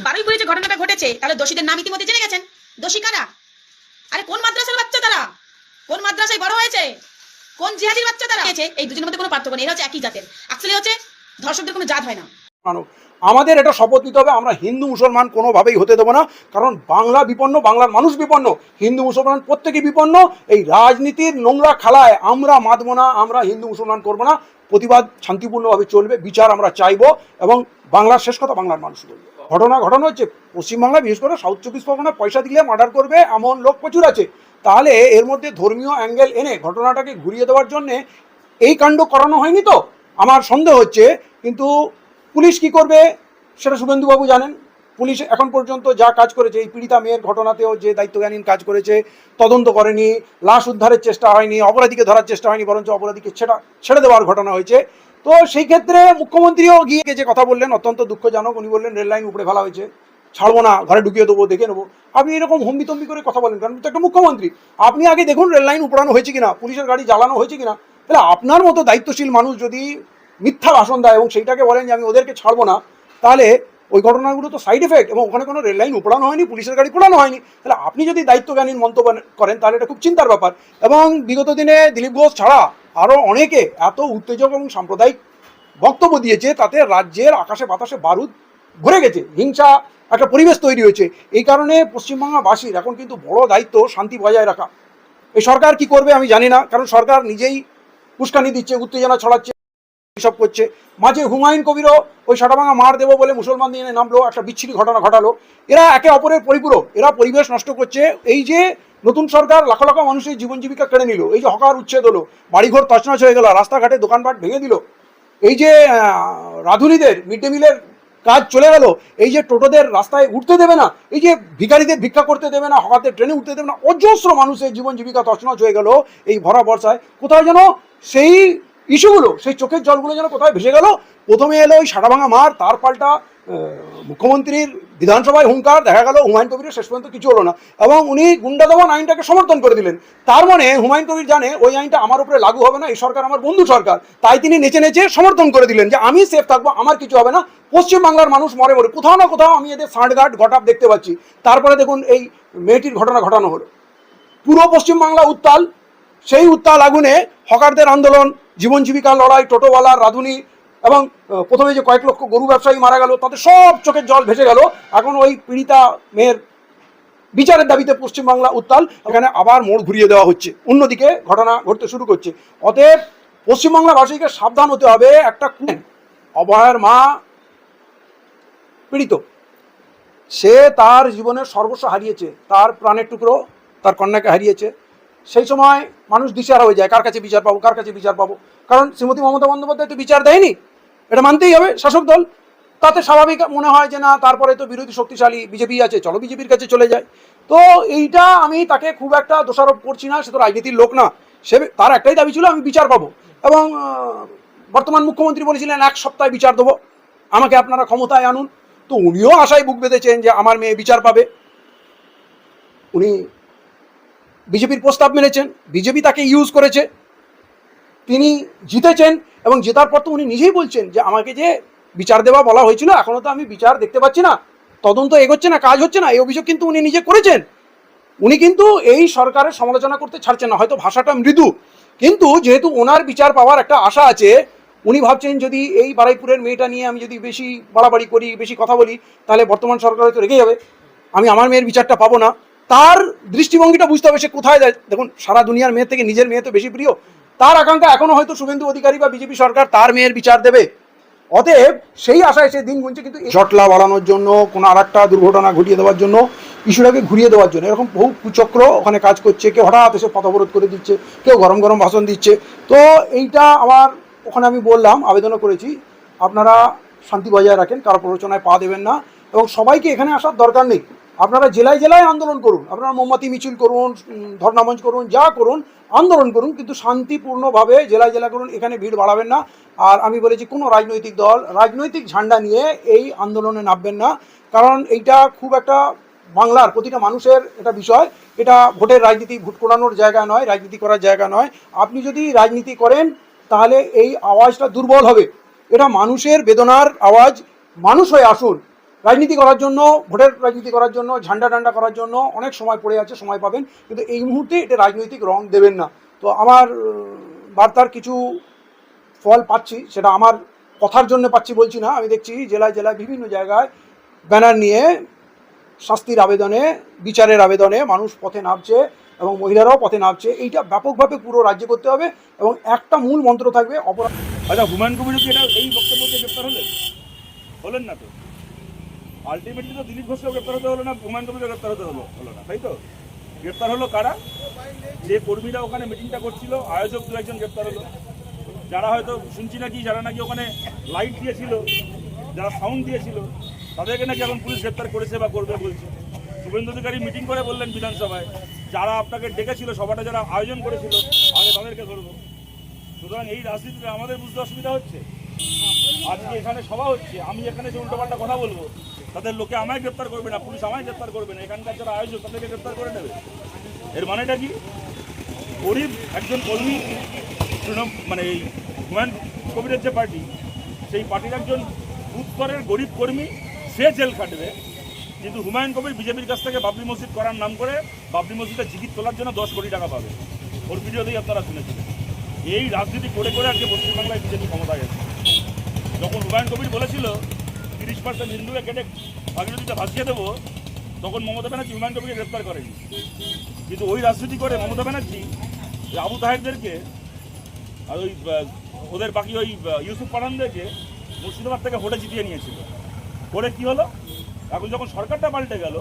বারুইপুরে যে ঘটনাটা ঘটেছে, তাহলে দোষীদের নাম ইতিমধ্যে জেনে গেছেন। দোষী কারা? আরে কোন মাদ্রাসার বাচ্চা তারা? কোন মাদ্রাসায় বড় হয়েছে? কোন জিহাদির বাচ্চা তারা? এই দুজনের মধ্যে কোনো পার্থক্য নেই, এরা হচ্ছে একই জাতের। আসলে হচ্ছে ধর্ষকদের কোনো জাত হয় না। আমাদের এটা শপথ নিতে হবে, আমরা হিন্দু মুসলমান কোনোভাবেই হতে দেবো না। কারণ বাংলা বিপন্ন, বাংলার মানুষ বিপন্ন, হিন্দু মুসলমান প্রত্যেকেই বিপন্ন। এই রাজনীতির নোংরা খেলায় আমরা মাতবো না, আমরা হিন্দু মুসলমান করবো না। প্রতিবাদ শান্তিপূর্ণভাবে চলবে, বিচার আমরা চাইবো, এবং বাংলার শেষ কথা বাংলার মানুষ বলবে। ঘটনা ঘটানো হচ্ছে পশ্চিমবাংলায়, বিশেষ করে সাউথ 24 পরগনায় পয়সা দিলে মার্ডার করবে এমন লোক প্রচুর আছে। তাহলে এর মধ্যে ধর্মীয় অ্যাঙ্গেল এনে ঘটনাটাকে ঘুরিয়ে দেওয়ার জন্যে এই কাণ্ড করানো হয়নি তো আমার সন্দেহ হচ্ছে। কিন্তু পুলিশ কি করবে সেটা শুভেন্দুবাবু জানেন। পুলিশ এখন পর্যন্ত যা কাজ করেছে, এই পীড়িতা মেয়ের ঘটনাতেও যে দায়িত্বজ্ঞানহীন কাজ করেছে, তদন্ত করেনি, লাশ উদ্ধারের চেষ্টা হয়নি, অপরাধীকে ধরার চেষ্টা হয়নি, বরঞ্চ অপরাধীকে ছেড়ে দেওয়ার ঘটনা হয়েছে। তো সেই ক্ষেত্রে মুখ্যমন্ত্রীও গিয়ে যে কথা বললেন অত্যন্ত দুঃখজনক। উনি বললেন রেল লাইন উপরে ফেলা হয়েছে, ছাড়বো না, ঘরে ঢুকিয়ে দেবো, দেখে নেবো। আপনি এরকম হম্বিতম্বি করে কথা বলেন কারণ তো একটা মুখ্যমন্ত্রী। আপনি আগে দেখুন রেল লাইন উপড়ানো হয়েছে কিনা, পুলিশের গাড়ি জ্বালানো হয়েছে কিনা। তাহলে আপনার মতো দায়িত্বশীল মানুষ যদি মিথ্যা ভাষণ দেয় এবং সেইটাকে বলেন যে আমি ওদেরকে ছাড়বো না, তাহলে ওই ঘটনাগুলো তো সাইড এফেক্ট, এবং ওখানে কোনো রেল লাইন উপড়ানো হয়নি, পুলিশের গাড়ি পোড়ানো হয়নি। তাহলে আপনি যদি দায়িত্বজ্ঞানহীন মন্তব্য করেন তাহলে এটা খুব চিন্তার ব্যাপার। এবং বিগত দিনে দিলীপ ঘোষ ছাড়া আরও অনেকে এত উত্তেজক এবং সাম্প্রদায়িক বক্তব্য দিয়েছে, তাতে রাজ্যের আকাশে বাতাসে বারুদ ভরে গেছে, হিংসা একটা পরিবেশ তৈরি হয়েছে। এই কারণে পশ্চিমবাংলাবাসীর এখন কিন্তু বড় দায়িত্ব শান্তি বজায় রাখা। এই সরকার কি করবে আমি জানি না, কারণ সরকার নিজেই উস্কানি দিচ্ছে, উত্তেজনা ছড়াচ্ছে, সব করছে। মাঝে হুমায়ুন কবিরও ওই সাটাভাঙা মার দেবো বলে মুসলমান দিয়ে নামলো, একটা বিচ্ছিরি ঘটনা ঘটালো। এরা একে অপরের পরিপূরক, এরা পরিবেশ নষ্ট করছে। এই যে নতুন সরকার লাখ লাখ মানুষের জীবন জীবিকা কেড়ে নিল, এই যে হকার উচ্ছেদ হলো, বাড়িঘর তছনছ হয়ে গেল, রাস্তাঘাটে দোকানপাট ভেঙে দিল, এই যে রাঁধুনিদের মিড ডে মিলের কাজ চলে গেল, এই যে টোটোদের রাস্তায় উঠতে দেবে না, এই যে ভিখারিদের ভিক্ষা করতে দেবে না, হকারদের ট্রেনে উঠতে দেবে না, অজস্র মানুষের জীবন জীবিকা তছনছ হয়ে গেল এই ভরা বর্ষায়। কোথায় যেন সেই ইস্যুগুলো, সেই চোখের জলগুলো যেন কোথায় ভেসে গেল। প্রথমে এলো ওই সাটাভাঙা মার, তার পাল্টা মুখ্যমন্ত্রীর বিধানসভায় হুঙ্কার, দেখা গেল হুমায়ুন কবিরের শেষ পর্যন্ত কিছু হলো না, এবং উনি গুন্ডা দমন আইনটাকে সমর্থন করে দিলেন। তার মানে হুমায়ুন কবির জানে ওই আইনটা আমার উপরে লাগু হবে না, এই সরকার আমার বন্ধু সরকার, তাই তিনি নেচে নেচে সমর্থন করে দিলেন যে আমি সেফ থাকবো, আমার কিছু হবে না। পশ্চিমবাংলার মানুষ মরে মরে কোথাও না কোথাও আমি এদের সাঁড়গাঁট ঘটাপ দেখতে পাচ্ছি। তারপরে দেখুন এই মেয়েটির ঘটনা ঘটানো হলো, পুরো পশ্চিমবাংলা উত্তাল। সেই উত্তাল আগুনে হকারদের আন্দোলন, জীবন জীবিকার লড়াই, টোটোওয়ালার, রাঁধুনি, এবং প্রথমে যে কয়েক লক্ষ গরু ব্যবসায়ী মারা গেল, তাদের সব চোখের জল ভেসে গেল। এখন ওই পীড়িতা মেয়ের বিচারের দাবিতে পশ্চিমবাংলা উত্তাল। এখানে আবার মোড় ঘুরিয়ে দেওয়া হচ্ছে, অন্যদিকে ঘটনা ঘটতে শুরু করছে। অতএব পশ্চিমবাংলাবাসীকে সাবধান হতে হবে। একটা অভয়ের মা পীড়িত, সে তার জীবনের সর্বস্ব হারিয়েছে, তার প্রাণের টুকরো তার কন্যাকে হারিয়েছে। সেই সময় মানুষ দিশেহারা হয়ে যায়, কার কাছে বিচার পাবো, কার কাছে বিচার পাবো। কারণ শ্রীমতী মমতা বন্দ্যোপাধ্যায় তো বিচার দেয়নি, এটা মানতেই হবে শাসক দল। তাতে স্বাভাবিক মনে হয় যে না, তারপরে তো বিরোধী শক্তিশালী বিজেপি আছে, চলো বিজেপির কাছে চলে যায়। তো এইটা আমি তাকে খুব একটা দোষারোপ করছি না, সে তো রাজনীতির লোক না, সে তার একটাই দাবি ছিল আমি বিচার পাবো। এবং বর্তমান মুখ্যমন্ত্রী বলেছিলেন 1 সপ্তাহে বিচার দেবো, আমাকে আপনারা ক্ষমতায় আনুন। তো উনিও আশায় বুক বেঁধেছেন যে আমার মেয়ে বিচার পাবে। উনি বিজেপির প্রস্তাব মেনেছেন, বিজেপি তাকে ইউজ করেছে, তিনি জিতেছেন, এবং জেতার পর তো উনি নিজেই বলছেন যে আমাকে যে বিচার দেওয়া বলা হয়েছিল এখনও তো আমি বিচার দেখতে পাচ্ছি না, তদন্ত এগোচ্ছে না, কাজ হচ্ছে না, এই অভিযোগ কিন্তু উনি নিজে করেছেন। উনি কিন্তু এই সরকারের সমালোচনা করতে ছাড়ছেন না, হয়তো ভাষাটা মৃদু, কিন্তু যেহেতু ওনার বিচার পাওয়ার একটা আশা আছে, উনি ভাবছেন যদি এই বারুইপুরের মেয়েটা নিয়ে আমি যদি বেশি বাড়াবাড়ি করি, বেশি কথা বলি, তাহলে বর্তমান সরকার হয়তো রেগে যাবে, আমি আমার মেয়ের বিচারটা পাবো না। তার দৃষ্টিভঙ্গিটা বুঝতে হবে, সে কোথায় যায়। দেখুন, সারা দুনিয়ার মেয়ের থেকে নিজের মেয়ে তো বেশি প্রিয়। তার আকাঙ্ক্ষা এখনো হয়তো শুভেন্দু অধিকারী বা বিজেপি সরকার তার মেয়ের বিচার দেবে। অতএব সেই আশায় সে দিন গুনছে, কিন্তু জটলা বাড়ানোর জন্য, কোনো আর একটা দুর্ঘটনা ঘটিয়ে দেওয়ার জন্য, ইস্যুটাকে ঘুরিয়ে দেওয়ার জন্য এরকম বহু কুচক্র ওখানে কাজ করছে। কেউ হঠাৎ এসে পথ অবরোধ করে দিচ্ছে, কেউ গরম গরম ভাষণ দিচ্ছে। তো এইটা আমার ওখানে আমি বললাম, আবেদনও করেছি, আপনারা শান্তি বজায় রাখেন, কারো প্ররোচনায় পা দেবেন না, এবং সবাইকে এখানে আসার দরকার নেই। আপনারা জেলায় জেলায় আন্দোলন করুন, আপনারা মোমবাতি মিছিল করুন, ধর্ণামঞ্চ করুন, যা করুন, আন্দোলন করুন, কিন্তু শান্তিপূর্ণভাবে জেলায় জেলা করুন, এখানে ভিড় বাড়াবেন না। আর আমি বলেছি কোনো রাজনৈতিক দল রাজনৈতিক ঝান্ডা নিয়ে এই আন্দোলনে নামবেন না, কারণ এইটা খুব একটা বাংলার প্রতিটা মানুষের এটা বিষয়। এটা ভোটের রাজনীতি, ভোট কোড়ানোর জায়গা নয়, রাজনীতি করার জায়গা নয়। আপনি যদি রাজনীতি করেন তাহলে এই আওয়াজটা দুর্বল হবে। এটা মানুষের বেদনার আওয়াজ, মানুষ হয়ে আসুন। রাজনীতি করার জন্য, ভোটের রাজনীতি করার জন্য, ঝান্ডা টান্ডা করার জন্য অনেক সময় পড়ে আছে, সময় পাবেন, কিন্তু এই মুহূর্তে এটা রাজনৈতিক রং দেবেন না। তো আমার বার্তার কিছু ফল পাচ্ছি, সেটা আমার কথার জন্য পাচ্ছি বলছি না, আমি দেখছি জেলায় জেলায় বিভিন্ন জায়গায় ব্যানার নিয়ে শাস্তির আবেদনে, বিচারের আবেদনে মানুষ পথে নামছে এবং মহিলারাও পথে নামছে। এইটা ব্যাপকভাবে পুরো রাজ্যে করতে হবে এবং একটা মূল মন্ত্র থাকবে অপরাধ। আচ্ছা, হুমায়ুন কবির কি এটা এই বক্তব্য দিয়ে গ্রেপ্তার হলেন না তো? আলটিমেটলি তো দিলীপ ঘোষকে গ্রেপ্তার হতে হলো না, হুমায়ুন কবিরকে গ্রেপ্তার হতে হলো না, তাই তো? গ্রেপ্তার হলো কারা? যে কর্মীরা ওখানে মিটিংটা করছিল, আয়োজক দু একজন গ্রেপ্তার হলো। যারা হয়তো শুনছি নাকি, যারা নাকি ওখানে লাইট দিয়েছিল, যারা সাউন্ড দিয়েছিল, তাদেরকে নাকি এখন পুলিশ গ্রেপ্তার করেছে বা করবে বলছে। শুভেন্দু অধিকারী মিটিং করে বললেন বিধানসভায়, যারা আপনাকে ডেকেছিল, সভাটা যারা আয়োজন করেছিল, আগে তাদেরকে ধরবো। সুতরাং এই রাজনীতিতে আমাদের বুঝতে অসুবিধা হচ্ছে। আজকে এখানে সভা হচ্ছে, আমি এখানে যে উল্টোপাল্টা কথা বলবো, তাদের লোকে আমায় গ্রেপ্তার করবে না, পুলিশ আমায় গ্রেপ্তার করবে না, এখানকার যারা আয়োজক তাদেরকে গ্রেপ্তার করে নেবে। এর মানেটা কি? গরিব একজন কর্মী, মানে এই হুমায়ুন কবিরের যে পার্টি, সেই পার্টির একজন বুথ স্তরের গরিব কর্মী, সে জেল খাটবে, কিন্তু হুমায়ুন কবির বিজেপির কাছ থেকে বাবরি মসজিদ করার নাম করে বাবরি মসজিদের জিকির তোলার জন্য 10 কোটি টাকা পাবে। ওর ভিডিওতেই আপনারা শুনেছিলেন। এই রাজনীতি করে করে আজকে পশ্চিমবাংলায় বিজেপি ক্ষমতায় আছে। যখন হুমায়ুন কবির বলেছিল 30% হিন্দুকে কেটে ভাগীরথীতে ভাসিয়ে দেবো, তখন মমতা ব্যানার্জি হুমায়ুন কবিরকে গ্রেপ্তার করেনি। কিন্তু ওই রাজনীতি করে মমতা ব্যানার্জি আবু তাহেরদেরকে আর ওই ওদের বাকি ওই ইউসুফ পাঠানদেরকে মুর্শিদাবাদ থেকে ভোটে জিতিয়ে নিয়েছিল। করে কি হলো? এখন যখন সরকারটা পাল্টে গেল,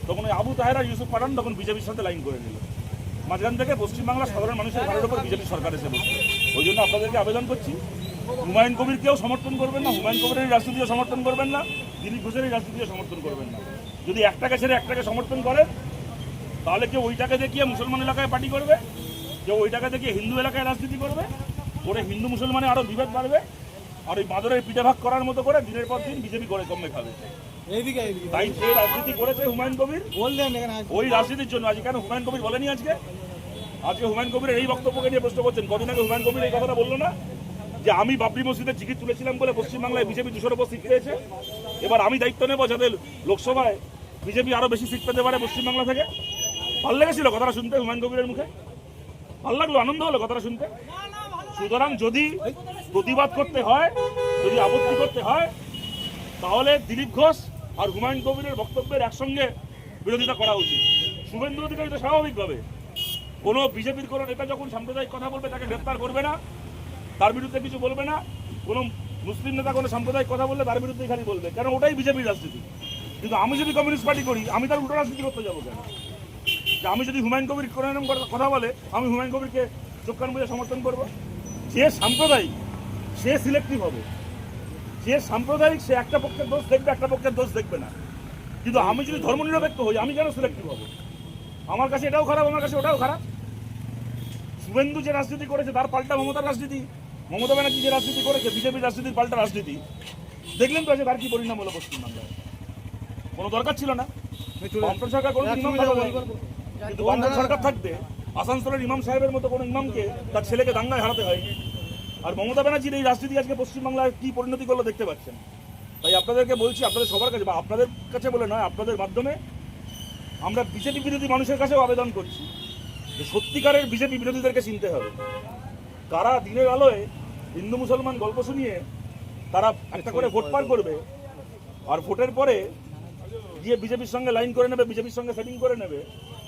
তখন ওই আবু তাহের আর ইউসুফ পাঠান তখন বিজেপির সাথে লাইন করে নিল। মাঝখান থেকে পশ্চিমবাংলার সাধারণ মানুষের ঘরের উপর বিজেপি সরকার এসে বসে। ওই জন্য আপনাদেরকে আবেদন করছি, হুমায়ুন কবিরকেও সমর্থন করবেন না, হুমায়ুন কবিরের এই রাজনীতিও সমর্থন করবেন না, দিলীপ ঘোষের এই রাজনীতিও সমর্থন করবেন না। যদি একটাকে ছেড়ে একটাকে সমর্থন করেন, তাহলে কেউ ওইটাকে দেখিয়ে মুসলমান এলাকায় পার্টি করবে, কেউ ওইটাকে দেখিয়ে হিন্দু এলাকায় রাজনীতি করবে, করে হিন্দু মুসলমানে আরও বিভেদ বাড়বে, আর ওই বাঁদরের পিঠে ভাগ করার মতো করে দিনের পর দিন বিজেপি করে কমে খাবে। তাই যে রাজনীতি করেছে হুমায়ুন কবির, ওই রাজনীতির জন্য আজ কেন হুমায়ুন কবির বলেনি আজকে হুমায়ুন কবিরের এই বক্তব্যকে নিয়ে প্রশ্ন করছেন। কদিন আগে হুমায়ুন কবির এই কথাটা বললো না যে আমি বাবরি মসজিদের জিকির তুলেছিলাম বলে পশ্চিমবাংলায় বিজেপি 200 উপর সিট পেয়েছে, এবার আমি দায়িত্ব নেবো যাতে লোকসভায় বিজেপি আরো বেশি সিট পেতে পারে পশ্চিমবাংলা থেকে। ভালো লেগেছিল কথাটা শুনতে হুমায়ুন কবিরের মুখে? ভালো লাগলো, আনন্দ হলো কথাটা শুনতে। সুতরাং যদি প্রতিবাদ করতে হয়, যদি আপত্তি করতে হয়, তাহলে দিলীপ ঘোষ আর হুমায়ুন কবিরের বক্তব্যের একসঙ্গে বিরোধিতা করা উচিত। শুভেন্দু অধিকারী তো স্বাভাবিকভাবে কোনো বিজেপির কোনো নেতা যখন সাম্প্রদায়িক কথা বলবে তাকে গ্রেপ্তার করবে না, তার বিরুদ্ধে কিছু বলবে না। কোনো মুসলিম নেতা কোনো সাম্প্রদায়িক কথা বললে তার বিরুদ্ধে খালি বলবে, কারণ ওটাই বিজেপির রাজনীতি। কিন্তু আমি যদি কমিউনিস্ট পার্টি করি, আমি তার উল্টো রাজনীতি করতে যাবো কেন? যে আমি যদি হুমায়ুন কবির কোনো এরকম কথা বলে, আমি হুমায়ুন কবিরকে চোখ কান বুঝে সমর্থন করবো। যে সাম্প্রদায়িক সে সিলেক্টিভ হবে, যে সাম্প্রদায়িক সে একটা পক্ষের দোষ দেখবে, একটা পক্ষের দোষ দেখবে না। কিন্তু আমি যদি ধর্মনিরপেক্ষ হই, আমি কেন সিলেক্টিভ হবো? আমার কাছে এটাও খারাপ, আমার কাছে ওটাও খারাপ। শুভেন্দু যে রাজনীতি করেছে তার পাল্টা মমতার রাজনীতি, মমতা ব্যানার্জি যে রাজনীতি করেছে বিজেপির রাজনীতির পাল্টা রাজনীতি, দেখলেন তো তার কি পরিণাম হলো পশ্চিমবাংলায়। কোনো দরকার ছিল না, বামফ্রন্ট সরকার কোনো ইমাম থাকবে, কিন্তু বামফ্রন্ট সরকার থাকতে আসানসোলের ইমাম সাহেবের মতো কোনো ইমামকে তার ছেলেকে দাঙ্গায় হারাতে হয়। আর মমতা ব্যানার্জির এই রাজনীতি আজকে পশ্চিমবাংলায় কি পরিণতি করলো দেখতে পাচ্ছেন। তাই আপনাদেরকে বলছি, আপনাদের সবার কাছে বা আপনাদের কাছে বলে নয়, আপনাদের মাধ্যমে আমরা বিজেপি বিরোধী মানুষের কাছেও আবেদন করছি যে সত্যিকারের বিজেপি বিরোধীদেরকে চিনতে হবে। কারা দিনের আলোয় হিন্দু মুসলমান গল্প শুনিয়ে তারা একটা করে ভোট পার করবে, আর ভোটের পরে গিয়ে বিজেপির সঙ্গে লাইন করে নেবে, বিজেপির সঙ্গে সেটিং করে নেবে,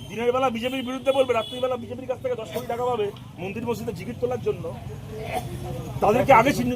দিনের বেলা বিজেপির বিরুদ্ধে বলবে, রাত্রিবেলা বিজেপির কাছ থেকে 10 কোটি টাকা পাবে মন্দির মসজিদে জিকির তোলার জন্য, তাদেরকে আগে চিহ্নিত